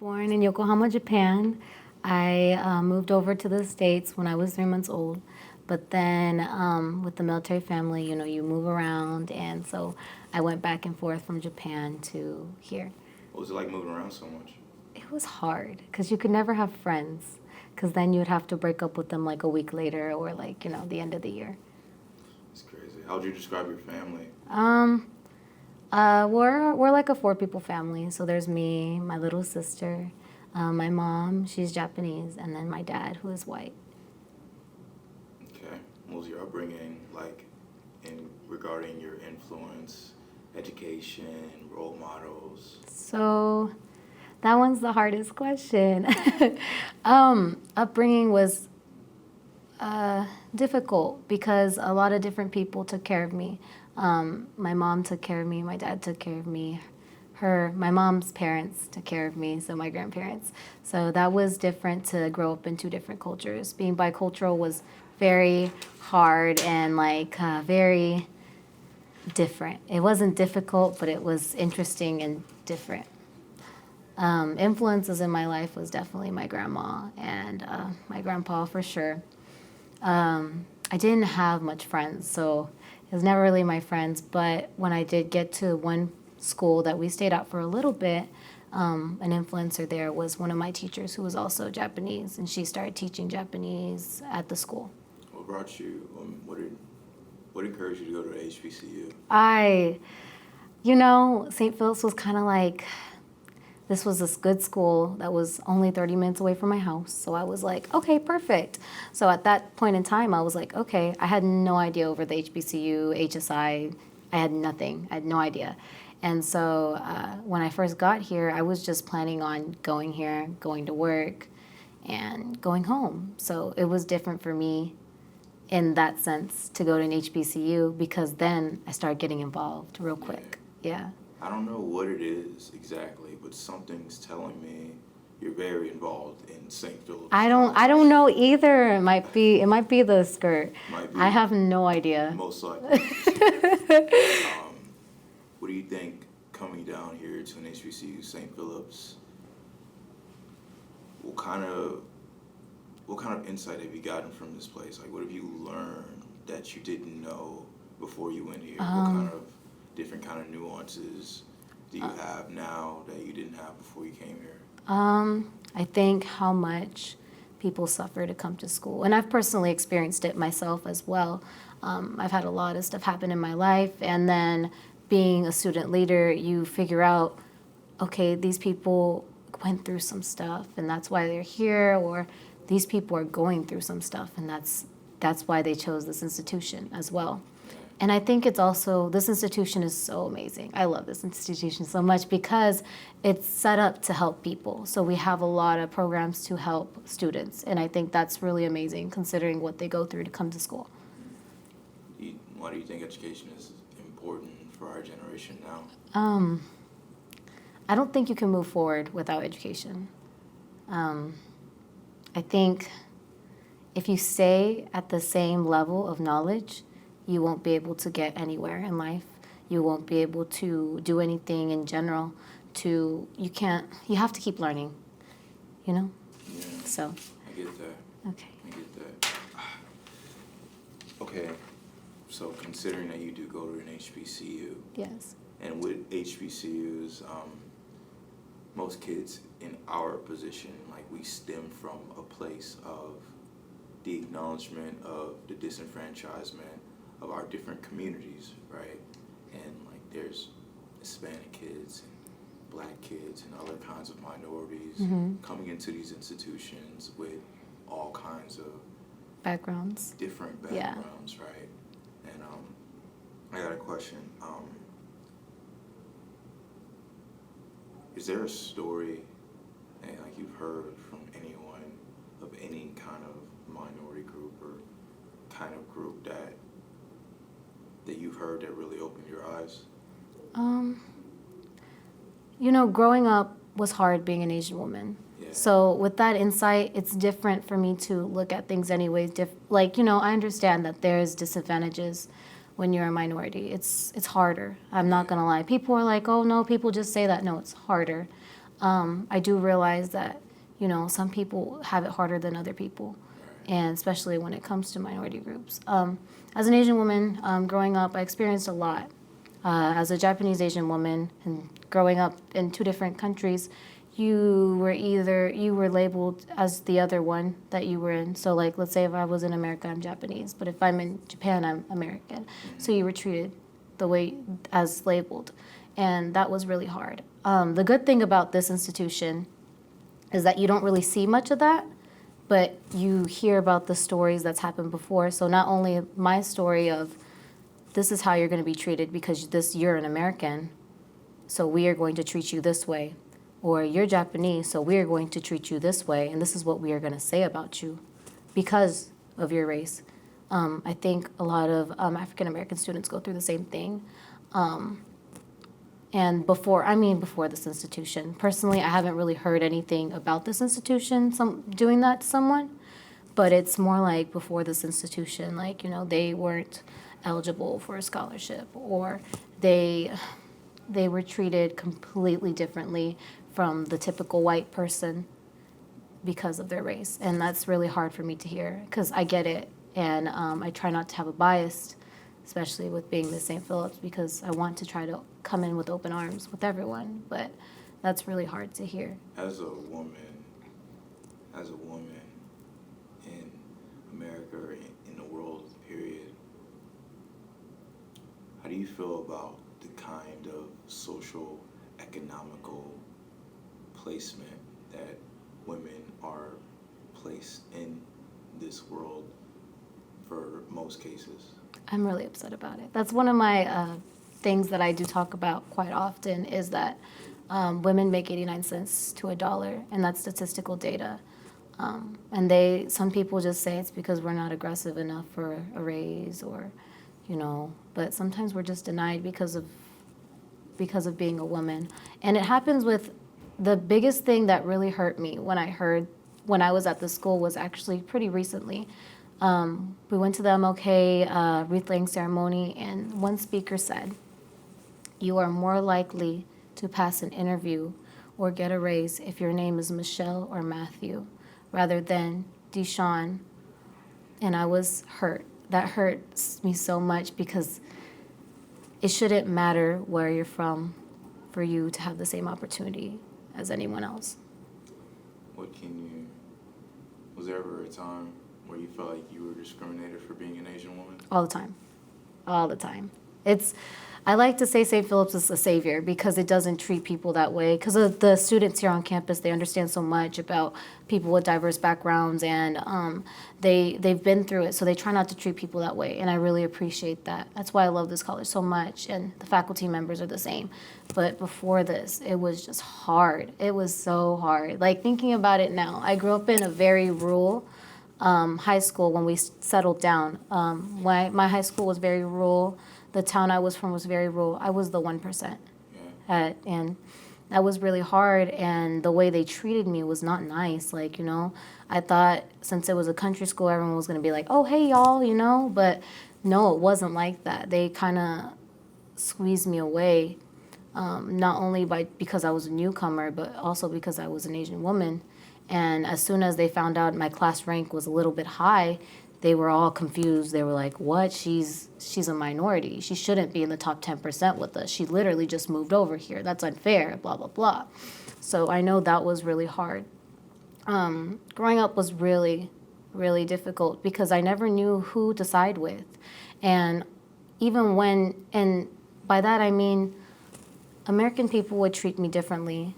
born in Yokohama, Japan. I moved over to the States when I was 3 months old. But then with the military family, you know, you move around. And so I went back and forth from Japan to here. What was it like moving around so much? It was hard because you could never have friends because then you would have to break up with them like a week later or like, you know, the end of the year. It's crazy. How would you describe your family? We're like a 4 people family. So there's me, my little sister, my mom, she's Japanese, and then my dad, who is white. Okay. What was your upbringing like in regarding your influence, education, role models? So that one's the hardest question. Upbringing was difficult because a lot of different people took care of me. My mom took care of me, my dad took care of me, my mom's parents took care of me, so my grandparents. So that was different to grow up in 2 different cultures. Being bicultural was very hard and like very different. It wasn't difficult, but it was interesting and different. Influences in my life was definitely my grandma and my grandpa for sure. I didn't have much friends, so it was never really my friends. But when I did get to one school that we stayed at for a little bit, an influencer there was one of my teachers who was also Japanese, and she started teaching Japanese at the school. What brought you? What encouraged you to go to HBCU? St. Philip's was kind of like, this was this good school that was only 30 minutes away from my house. So I was like, okay, perfect. So at that point in time, I was like, okay, I had no idea over the HBCU, HSI. I had nothing. I had no idea. And so when I first got here, I was just planning on going here, going to work, and going home. So it was different for me in that sense to go to an HBCU because then I started getting involved real quick. Yeah. I don't know what it is exactly, but something's telling me you're very involved in St. Philip's. I don't know either. It might be the skirt. Might be. I have no idea. Most likely. What do you think coming down here to an HBCU, St. Philip's? What kind of insight have you gotten from this place? Like, what have you learned that you didn't know before you went here? What kind of different kind of nuances do you have now that you didn't have before you came here? I think how much people suffer to come to school. And I've personally experienced it myself as well. I've had a lot of stuff happen in my life. And then being a student leader, you figure out, okay, these people went through some stuff and that's why they're here, or these people are going through some stuff and that's why they chose this institution as well. And I think it's also, this institution is so amazing. I love this institution so much because it's set up to help people. So we have a lot of programs to help students. And I think that's really amazing considering what they go through to come to school. Why do you think education is important for our generation now? I don't think you can move forward without education. I think if you stay at the same level of knowledge, you won't be able to get anywhere in life. You won't be able to do anything in general. You have to keep learning, you know? Yeah. So. I get that. Okay. I get that. Okay, so considering that you do go to an HBCU. Yes. And with HBCUs, most kids in our position, like we stem from a place of the acknowledgement of the disenfranchisement of our different communities, right? And like there's Hispanic kids and Black kids and other kinds of minorities coming into these institutions with all kinds of Backgrounds. different backgrounds, right? And I got a question. Is there a story that like you've heard from anyone of any kind of minority group or kind of group that you've heard that really opened your eyes? Growing up was hard being an Asian woman. Yeah. So with that insight, it's different for me to look at things anyways. I understand that there's disadvantages when you're a minority. It's harder. I'm not going to lie. People are like, oh, no, people just say that. No, it's harder. I do realize that, you know, some people have it harder than other people, and especially when it comes to minority groups. As an Asian woman, growing up, I experienced a lot. As a Japanese Asian woman and growing up in two different countries, you were labeled as the other one that you were in. So like, let's say if I was in America, I'm Japanese, but if I'm in Japan, I'm American. So you were treated the way as labeled, and that was really hard. The good thing about this institution is that you don't really see much of that, but you hear about the stories that's happened before. So not only my story of this is how you're going to be treated because you're an American, so we are going to treat you this way, or you're Japanese, so we are going to treat you this way, and this is what we are going to say about you because of your race. I think a lot of African American students go through the same thing. And before this institution, personally, I haven't really heard anything about this institution doing that to someone, but it's more like before this institution, like, you know, they weren't eligible for a scholarship, or they were treated completely differently from the typical white person because of their race. And that's really hard for me to hear because I get it, and I try not to have a bias, especially with being Miss St. Philip's, because I want to try to come in with open arms with everyone, but that's really hard to hear. As a woman in America or in the world, period, how do you feel about the kind of social, economical placement that women are placed in this world for most cases? I'm really upset about it. That's one of my things that I do talk about quite often is that women make 89 cents to $1, and that's statistical data. And some people just say it's because we're not aggressive enough for a raise, or, you know, but sometimes we're just denied because of being a woman. And it happens with the biggest thing that really hurt me when I was at the school was actually pretty recently. We went to the MLK wreath-laying ceremony, and one speaker said, "You are more likely to pass an interview or get a raise if your name is Michelle or Matthew, rather than Deshawn." And I was hurt. That hurts me so much because it shouldn't matter where you're from for you to have the same opportunity as anyone else. Was there ever a time where you felt like you were discriminated for being an Asian woman? All the time. All the time. I like to say St. Philip's is a savior because it doesn't treat people that way. Because of the students here on campus, they understand so much about people with diverse backgrounds, and they've been through it, so they try not to treat people that way, and I really appreciate that. That's why I love this college so much, and the faculty members are the same. But before this, it was just hard. It was so hard. Like, thinking about it now, I grew up in a very rural high school when we settled down. My high school was very rural. The town I was from was very rural. I was the 1%. Yeah. And that was really hard, and the way they treated me was not nice. Like, you know, I thought since it was a country school, everyone was going to be like, "Oh, hey, y'all," you know, but no, it wasn't like that. They kind of squeezed me away, not only because I was a newcomer, but also because I was an Asian woman. And as soon as they found out my class rank was a little bit high, they were all confused. They were like, "What? She's a minority. She shouldn't be in the top 10% with us. She literally just moved over here. That's unfair, blah, blah, blah." So I know that was really hard. Growing up was really, really difficult because I never knew who to side with. And and by that I mean American people would treat me differently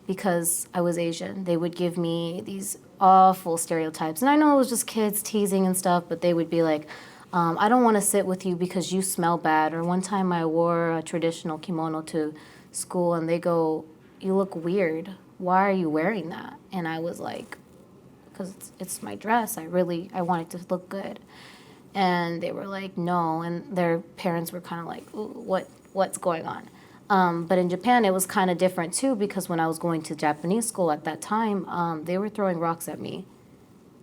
because I was Asian. They would give me these awful stereotypes. And I know it was just kids teasing and stuff, but they would be like, "I don't want to sit with you because you smell bad." Or one time I wore a traditional kimono to school, and they go, "You look weird. Why are you wearing that?" And I was like, "Because it's my dress. I want it to look good." And they were like, "No." And their parents were kind of like, "Ooh, what's going on?" But in Japan, it was kind of different, too, because when I was going to Japanese school at that time, they were throwing rocks at me.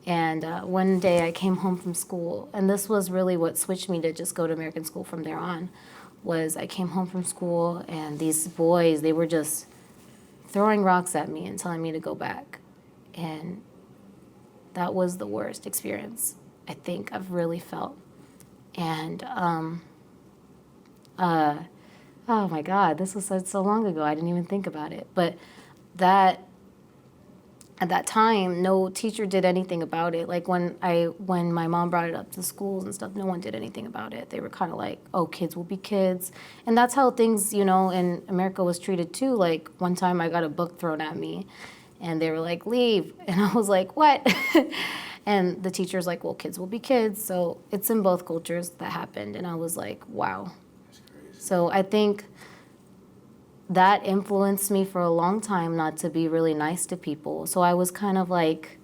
And one day I came home from school, and this was really what switched me to just go to American school from there on, was I came home from school, and these boys, they were just throwing rocks at me and telling me to go back. And that was the worst experience I think I've really felt. And oh my God, this was so long ago. I didn't even think about it. But that at that time, no teacher did anything about it. Like when my mom brought it up to schools and stuff, no one did anything about it. They were kind of like, oh, kids will be kids. And that's how things, in America was treated too. Like one time I got a book thrown at me and they were like, leave. And I was like, what? And the teacher's like, well, kids will be kids. So it's in both cultures that happened. And I was like, wow. That's crazy. So I think that influenced me for a long time not to be really nice to people. So I was kind of like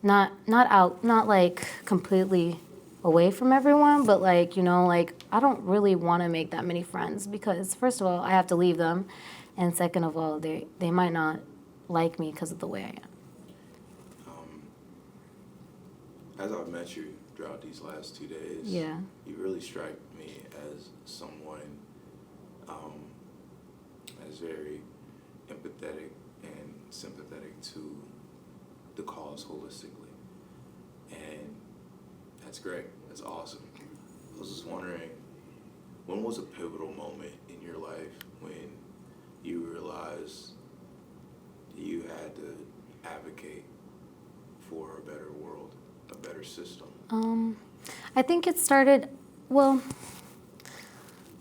not like completely away from everyone, but like, like I don't really want to make that many friends because first of all, I have to leave them. And second of all, they might not like me because of the way I am. As I've met you throughout these last 2 days, Yeah. you really strike me as someone as very empathetic and sympathetic to the cause holistically. And that's great. That's awesome. I was just wondering, when was a pivotal moment in your life when you realized you had to advocate for a better world, a better system? I think it started, well,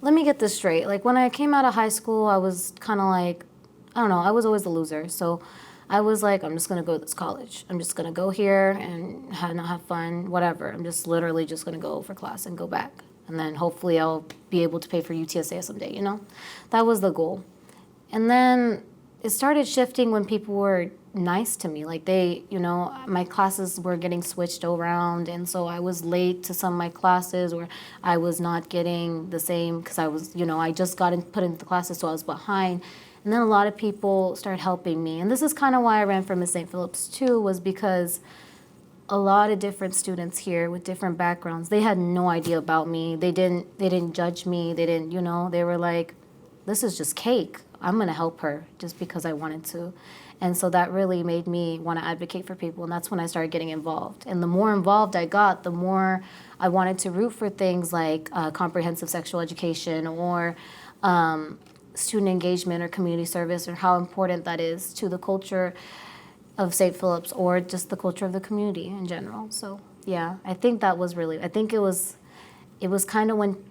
let me get this straight. Like when I came out of high school, I was kind of like, I don't know, I was always a loser. So I was like, I'm just going to go to this college. I'm just going to go here and not have fun, whatever. I'm just literally just going to go for class and go back. And then hopefully I'll be able to pay for UTSA someday, That was the goal. And then it started shifting when people were nice to me. Like my classes were getting switched around. And so I was late to some of my classes or I was not getting the same because I was, I just got put into the classes, so I was behind. And then a lot of people started helping me. And this is kind of why I ran for Miss St. Philip's too, was because a lot of different students here with different backgrounds, they had no idea about me. They didn't judge me. They didn't, they were like, this is just cake. I'm going to help her just because I wanted to. And so that really made me want to advocate for people. And that's when I started getting involved. And the more involved I got, the more I wanted to root for things like comprehensive sexual education or student engagement or community service, or how important that is to the culture of St. Philip's or just the culture of the community in general. So yeah, I think that was really, I think it was kind of when,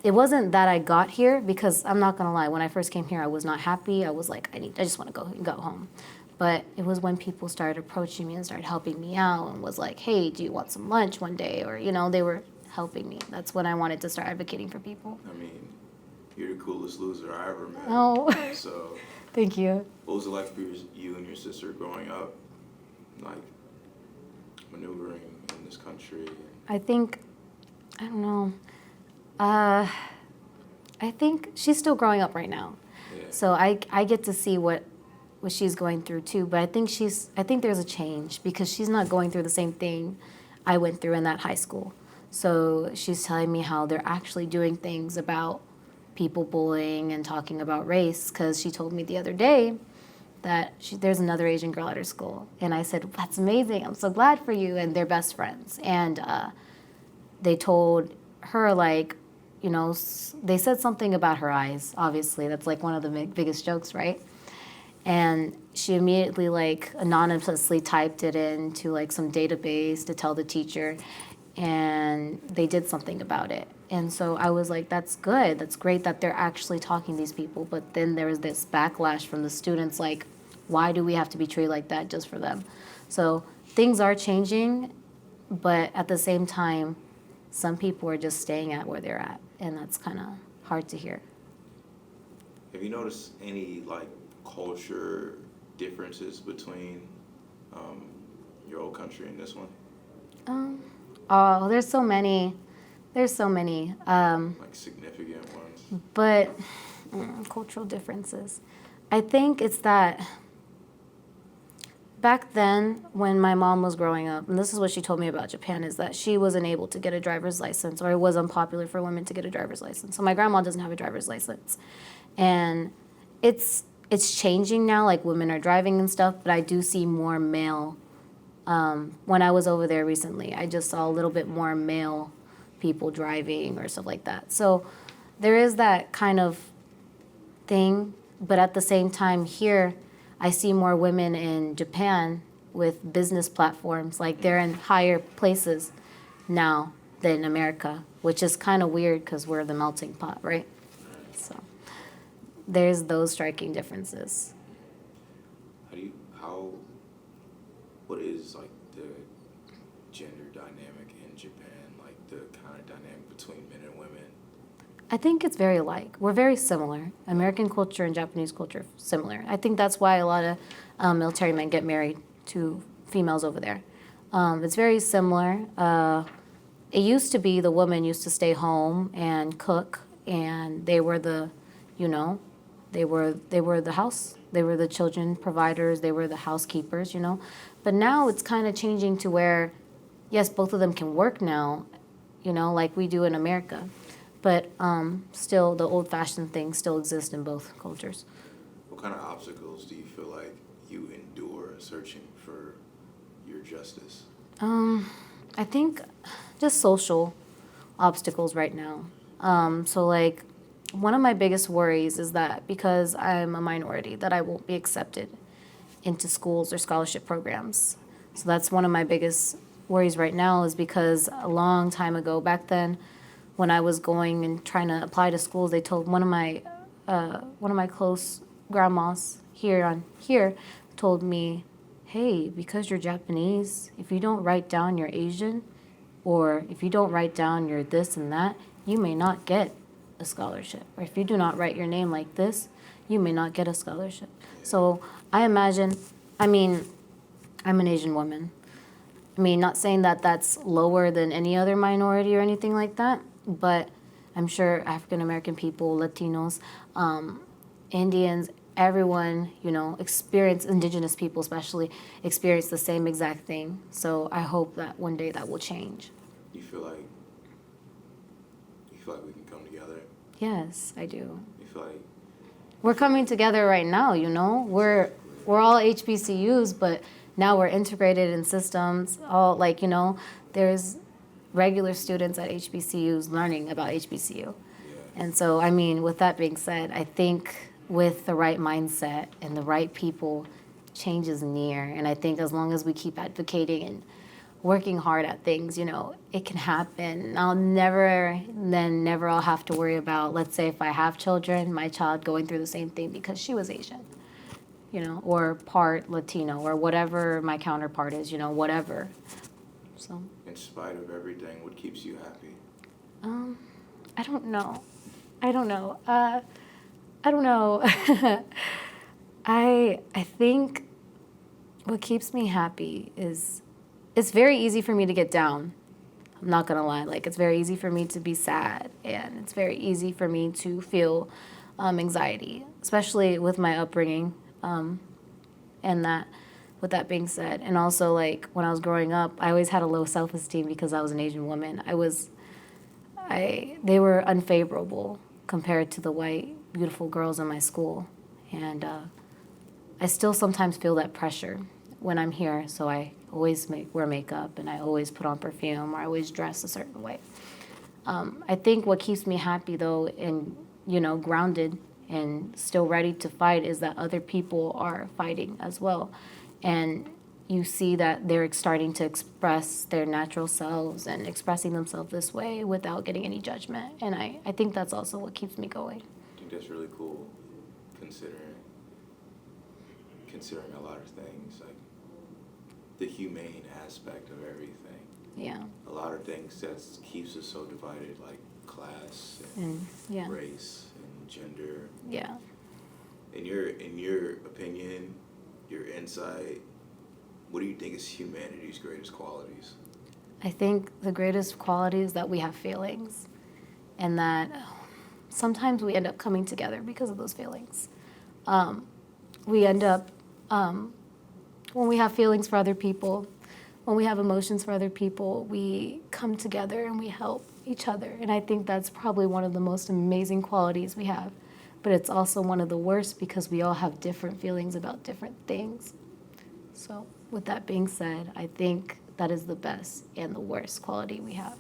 it wasn't that I got here, because I'm not gonna lie, when I first came here, I was not happy. I was like, I just wanna go home. But it was when people started approaching me and started helping me out and was like, hey, do you want some lunch one day? Or, they were helping me. That's when I wanted to start advocating for people. I mean, you're the coolest loser I ever met. Oh, So, thank you. what was it like for you and your sister growing up, like maneuvering in this country? I think, I don't know. I think she's still growing up right now. Yeah. So I get to see what she's going through too. But I think there's a change because she's not going through the same thing I went through in that high school. So she's telling me how they're actually doing things about people bullying and talking about race, because she told me the other day that there's another Asian girl at her school. And I said, that's amazing. I'm so glad for you. And they're best friends. And they told her, like, they said something about her eyes. Obviously, that's like one of the biggest jokes, right? And she immediately, like, anonymously typed it into like some database to tell the teacher, and they did something about it. And so I was like, that's good. That's great that they're actually talking to these people. But then there was this backlash from the students, like, why do we have to be treated like that just for them? So things are changing, but at the same time, some people are just staying at where they're at, and that's kind of hard to hear. Have you noticed any, like, culture differences between your old country and this one? Oh, there's so many. There's so many. Like significant ones? But cultural differences. I think it's that back then when my mom was growing up, and this is what she told me about Japan, is that she wasn't able to get a driver's license, or it was unpopular for women to get a driver's license. So my grandma doesn't have a driver's license. And it's changing now, like women are driving and stuff, but I do see more male. When I was over there recently, I just saw a little bit more male people driving or stuff like that. So there is that kind of thing, but at the same time here, I see more women in Japan with business platforms. Like they're in higher places now than America, which is kind of weird because we're the melting pot, right? So there's those striking differences. How what is like the gender dynamic in Japan, like the kind of dynamic between men and women? I think it's very alike. We're very similar. American culture and Japanese culture are similar. I think that's why a lot of military men get married to females over there. It's very similar. It used to be the woman used to stay home and cook, and they were the, you know, they were the house. They were the children providers. They were the housekeepers, you know. But now it's kind of changing to where, yes, both of them can work now, you know, like we do in America. But still, the old-fashioned things still exist in both cultures. What kind of obstacles do you feel like you endure searching for your justice? I think just social obstacles right now. So like one of my biggest worries is that because I'm a minority, that I won't be accepted into schools or scholarship programs. So that's one of my biggest worries right now, is because a long time ago, back then, when I was going and trying to apply to schools, they told one of my close grandmas here told me, hey, because you're Japanese, if you don't write down you're Asian, or if you don't write down you're this and that, you may not get a scholarship. Or if you do not write your name like this, you may not get a scholarship. So I imagine, I'm an Asian woman. Not saying that that's lower than any other minority or anything like that, but I'm sure African American people, Latinos, Indians, everyone, indigenous people especially, experience the same exact thing. So I hope that one day that will change. You feel like we can come together? Yes, I do. You feel like we're coming together right now, We're all HBCUs, but now we're integrated in systems. There's regular students at HBCUs learning about HBCU. Yeah. And so, with that being said, I think with the right mindset and the right people, change is near. And I think as long as we keep advocating and working hard at things, it can happen. I'll never have to worry about, let's say if I have children, my child going through the same thing because she was Asian, or part Latino, or whatever my counterpart is, whatever. So. In spite of everything, what keeps you happy? I don't know. I think what keeps me happy is it's very easy for me to get down. I'm not gonna lie. It's very easy for me to be sad, and it's very easy for me to feel anxiety, especially with my upbringing. And that, with that being said, and also when I was growing up, I always had a low self-esteem because I was an Asian woman. They were unfavorable compared to the white, beautiful girls in my school. And I still sometimes feel that pressure when I'm here. So I always wear makeup, and I always put on perfume, or I always dress a certain way. I think what keeps me happy, though, and, grounded and still ready to fight, is that other people are fighting as well. And you see that they're starting to express their natural selves and expressing themselves this way without getting any judgment. And I think that's also what keeps me going. I think that's really cool, considering a lot of things, like the humane aspect of everything. Yeah. A lot of things that keeps us so divided, like class and race and gender. Yeah. In your opinion, your insight, what do you think is humanity's greatest qualities? I think the greatest quality is that we have feelings, and that sometimes we end up coming together because of those feelings. We end up, when we have feelings for other people, when we have emotions for other people, we come together and we help each other. And I think that's probably one of the most amazing qualities we have. but it's also one of the worst because we all have different feelings about different things. So with that being said, I think that is the best and the worst quality we have.